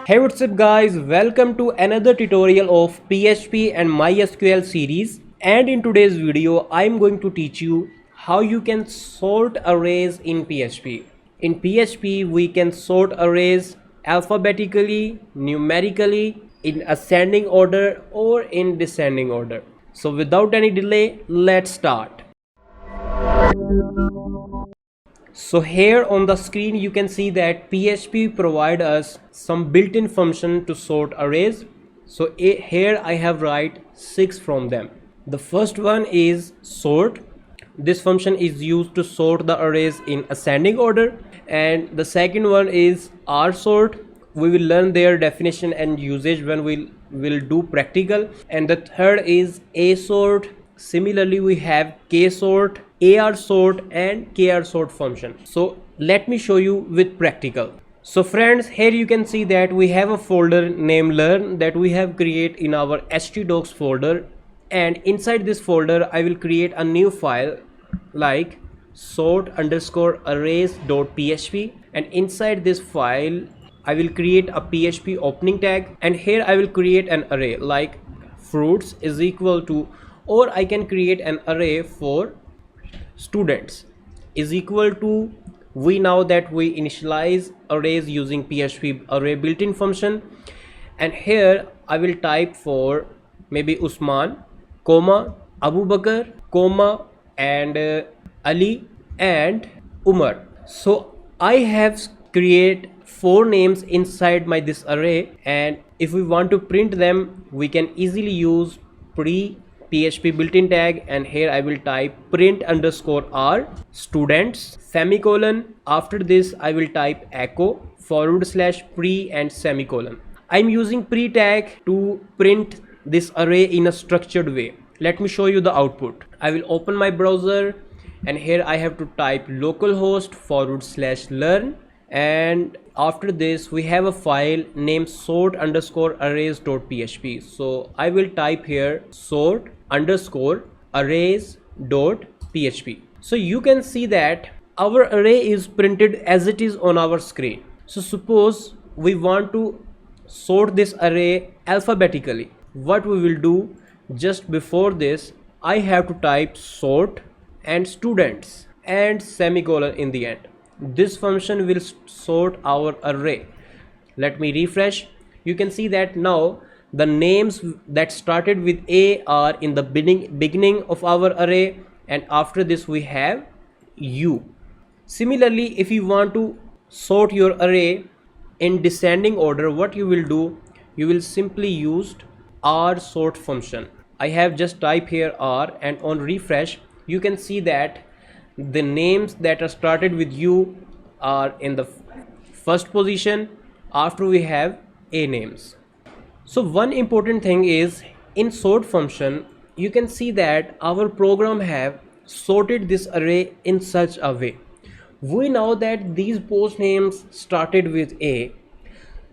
Hey, what's up guys, welcome to another tutorial of PHP and MySQL series. And in today's video I'm going to teach you how you can sort arrays in PHP. In PHP we can sort arrays alphabetically, numerically, in ascending order or in descending order. So without any delay, let's start. So here on the screen you can see that PHP provide us some built-in function to sort arrays. So here I have write 6 from them. The first one is sort. This function is used to sort the arrays in ascending order, and the second one is rsort. We will learn their definition and usage when we will do practical. And the third is asort. Similarly we have ksort, arsort and krsort function. So let me show you with practical. So friends, here you can see that we have a folder named learn that we have created in our htdocs folder, and inside this folder I will create a new file like sort_arrays.php, and inside this file I will create a PHP opening tag, and here I will create an array like fruits is equal to, or I can create an array for students is equal to. We know that we initialize arrays using PHP array built-in function, and here I will type for maybe Usman, comma, Abu Bakr, comma, and Ali and Umar. So I have create 4 names inside my this array, and if we want to print them we can easily use PHP built-in tag, and here I will type print_r students semicolon. After this I will type echo /pre and semicolon. I'm using pre tag to print this array in a structured way. Let me show you the output. I will open my browser, and here I have to type localhost /learn, and after this we have a file named sort_arrays.php. so I will type here sort_arrays.php. so you can see that our array is printed as it is on our screen. So suppose we want to sort this array alphabetically. What we will do, just before this I have to type sort and students and semicolon in the end. This function will sort our array. Let me refresh. You can see that now the names that started with A are in the beginning of our array, and after this we have U. Similarly, if you want to sort your array in descending order, what you will do, you will simply use rsort function. I have just typed here R, and on refresh you can see that the names that are started with U are in the first position after we have A names. So one important thing is, in sort function you can see that our program have sorted this array in such a way. We know that these post names started with A.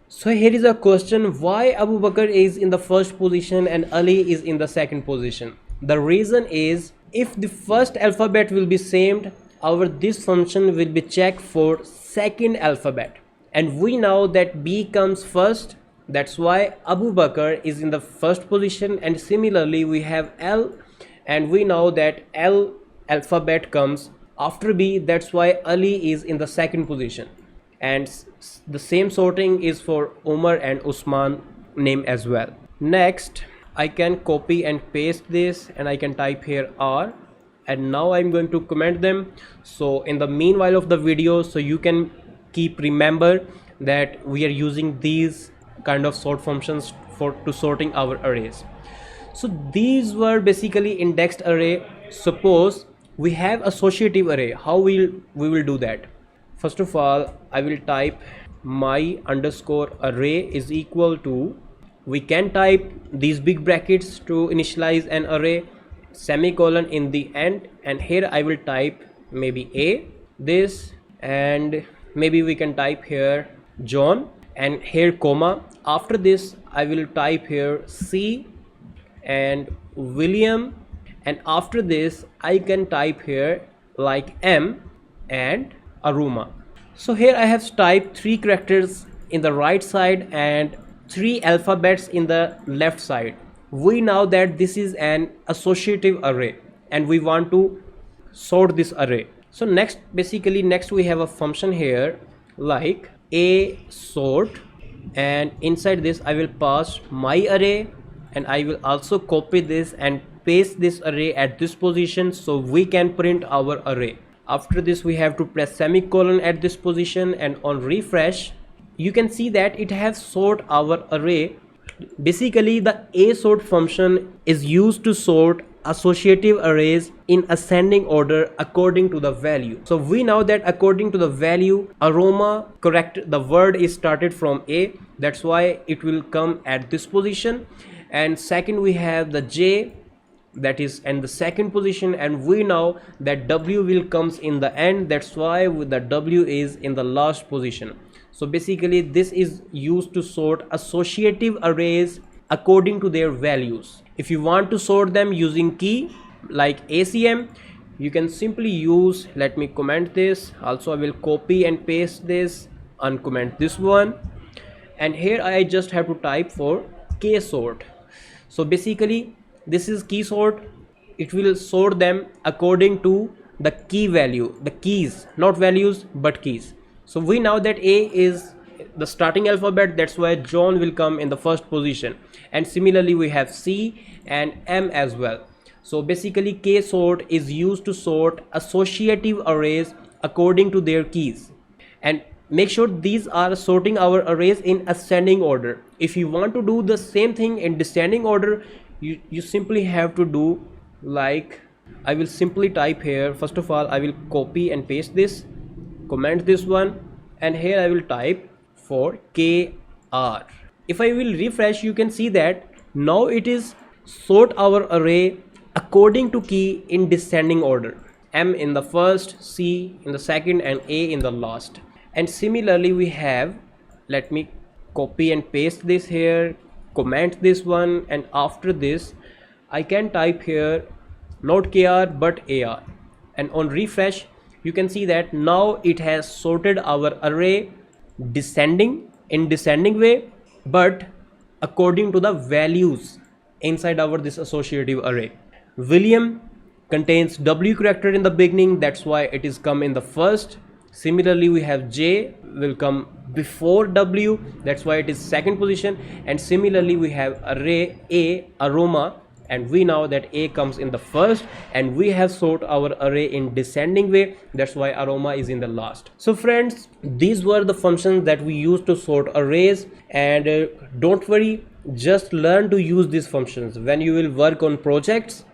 So here is a question, why Abu Bakr is in the first position and Ali is in the second position? The reason is, if the first alphabet will be same, our this function will be checked for second alphabet, and we know that B comes first. That's why Abu Bakr is in the first position, and similarly we have L, and we know that L alphabet comes after B. That's why Ali is in the second position, and the same sorting is for Umar and Usman name as well. Next I can copy and paste this, and I can type here R, and now I'm going to comment them. So in the meanwhile of the video, so you can keep remember that we are using these kind of sort functions to sorting our arrays. So these were basically indexed array. Suppose we have associative array. How we will do that? First of all, I will type my_array is equal to, we can type these big brackets to initialize an array, semicolon in the end, and here I will type maybe A this, and maybe we can type here John, and here comma. After this I will type here C and William, and after this I can type here like M and Aruma. So here I have typed 3 characters in the right side and 3 alphabets in the left side. We know that this is an associative array and we want to sort this array. So next, basically next we have a function here like a sort, and inside this I will pass my array, and I will also copy this and paste this array at this position so we can print our array. After this we have to press semicolon at this position, and on refresh you can see that it has sort our array. Basically the a sort function is used to sort associative arrays in ascending order according to the value. So we know that according to the value aroma, correct, the word is started from a, that's why it will come at this position. And second we have the j, that is in the second position, and we know that w will comes in the end, that's why the w is in the last position. So basically this is used to sort associative arrays according to their values. If you want to sort them using key like ACM, you can simply use, let me comment this, also I will copy and paste this, uncomment this one, and here I just have to type for k sort. So basically this is key sort, it will sort them according to the key value, the keys, not values but keys. So we know that a is the starting alphabet, that's why John will come in the first position, and similarly we have C and M as well. So basically k sort is used to sort associative arrays according to their keys, and make sure these are sorting our arrays in ascending order. If you want to do the same thing in descending order, you simply have to do like, I will simply type here, first of all I will copy and paste this, comment this one, and here I will type for KR. If I will refresh, you can see that now it is sort our array according to key in descending order, M in the first, C in the second, and A in the last. And similarly we have, let me copy and paste this here, comment this one, and after this I can type here not KR but AR, and on refresh you can see that now it has sorted our array descending in descending way, but according to the values inside our this associative array. William contains W character in the beginning, that's why it is come in the first. Similarly we have J will come before W, that's why it is second position. And similarly we have array A aroma, and we know that A comes in the first, and we have sort our array in descending way, that's why aroma is in the last. So friends, these were the functions that we use to sort arrays, and don't worry, just learn to use these functions when you will work on projects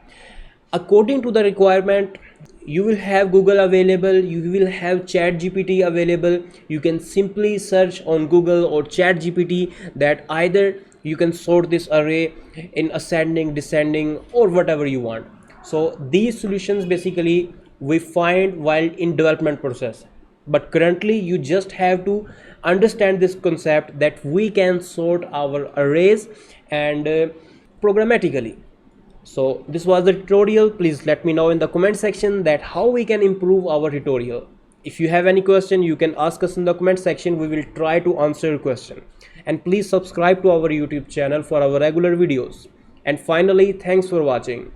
according to the requirement. You will have Google available, you will have ChatGPT available. You can simply search on Google or ChatGPT that either you can sort this array in ascending, descending, or whatever you want. So these solutions basically we find while in development process, but currently you just have to understand this concept that we can sort our arrays and programmatically. So this was the tutorial. Please let me know in the comment section that how we can improve our tutorial. If you have any question, you can ask us in the comment section. We will try to answer your question. And please subscribe to our YouTube channel for our regular videos. And finally, thanks for watching.